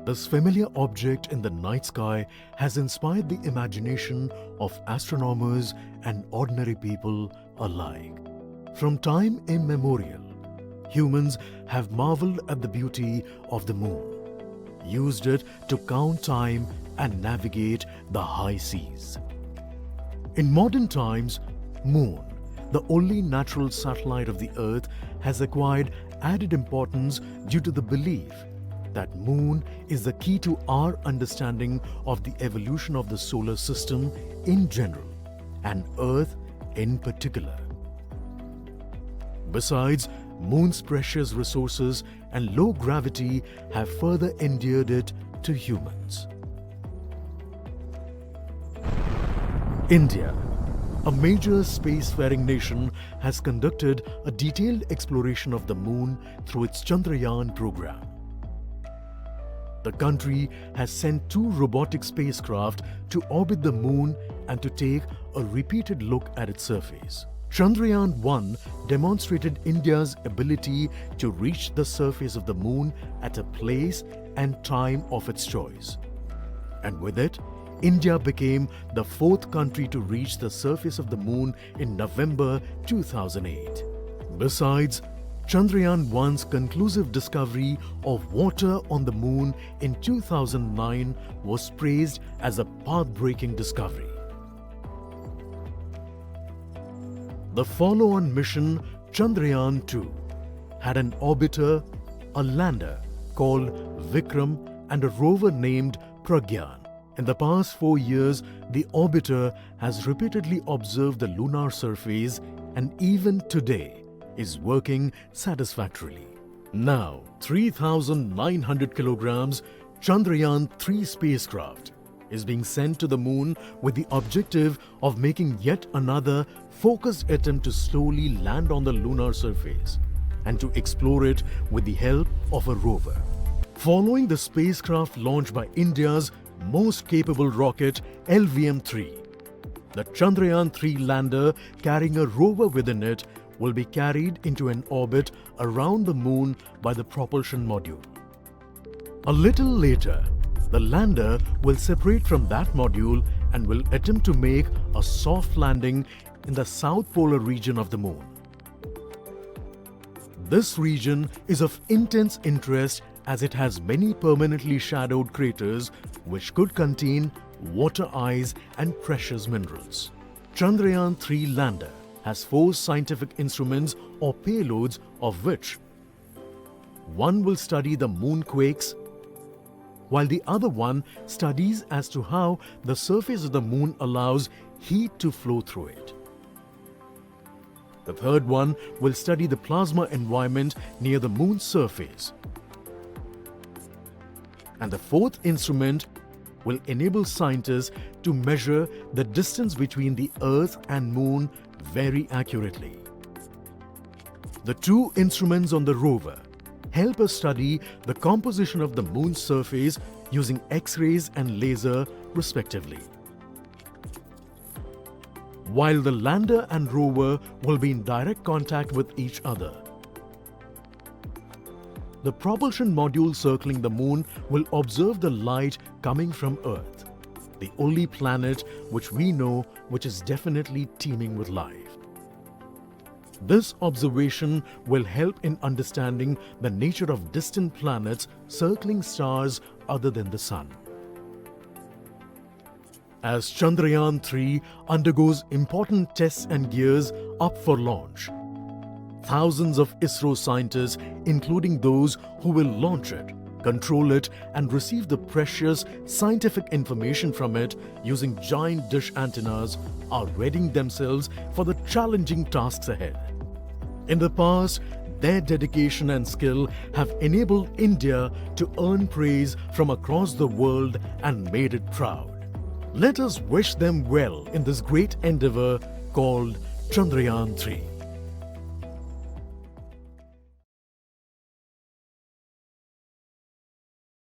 This familiar object in the night sky has inspired the imagination of astronomers and ordinary people alike. From time immemorial, humans have marveled at the beauty of the moon, used it to count time and navigate the high seas. In modern times, Moon, the only natural satellite of the Earth, has acquired added importance due to the belief that Moon is the key to our understanding of the evolution of the solar system in general and Earth in particular. Besides, Moon's precious resources and low gravity have further endeared it to humans. India, a major spacefaring nation, has conducted a detailed exploration of the Moon through its Chandrayaan program. The country has sent 2 robotic spacecraft to orbit the Moon and to take a repeated look at its surface. Chandrayaan-3 demonstrated India's ability to reach the surface of the Moon at a place and time of its choice. And with it, India became the 4th country to reach the surface of the Moon in November 2008. Besides, Chandrayaan-3's conclusive discovery of water on the Moon in 2009 was praised as a path-breaking discovery. The follow-on mission, Chandrayaan-2, had an orbiter, a lander called Vikram, and a rover named Pragyan. In the past 4 years, the orbiter has repeatedly observed the lunar surface and even today is working satisfactorily. Now, 3,900 kilograms Chandrayaan-3 spacecraft is being sent to the Moon with the objective of making yet another focused attempt to slowly land on the lunar surface and to explore it with the help of a rover. Following the spacecraft launch by India's most capable rocket, LVM3, the Chandrayaan-3 lander carrying a rover within it will be carried into an orbit around the Moon by the propulsion module. A little later, the lander will separate from that module and will attempt to make a soft landing in the south polar region of the Moon. This region is of intense interest as it has many permanently shadowed craters which could contain water ice and precious minerals. Chandrayaan-3 lander has 4 scientific instruments or payloads, of which one will study the moonquakes, while the other one studies as to how the surface of the Moon allows heat to flow through it. The third one will study the plasma environment near the Moon's surface. And the 4th instrument will enable scientists to measure the distance between the Earth and Moon very accurately. The 2 instruments on the rover help us study the composition of the Moon's surface using X-rays and laser respectively. While the lander and rover will be in direct contact with each other, the propulsion module circling the Moon will observe the light coming from Earth, the only planet which we know which is definitely teeming with life. This observation will help in understanding the nature of distant planets circling stars other than the Sun. As Chandrayaan-3 undergoes important tests and gears up for launch, thousands of ISRO scientists, including those who will launch it, control it, and receive the precious scientific information from it using giant dish antennas, are readying themselves for the challenging tasks ahead. In the past, their dedication and skill have enabled India to earn praise from across the world and made it proud. Let us wish them well in this great endeavor called Chandrayaan-3.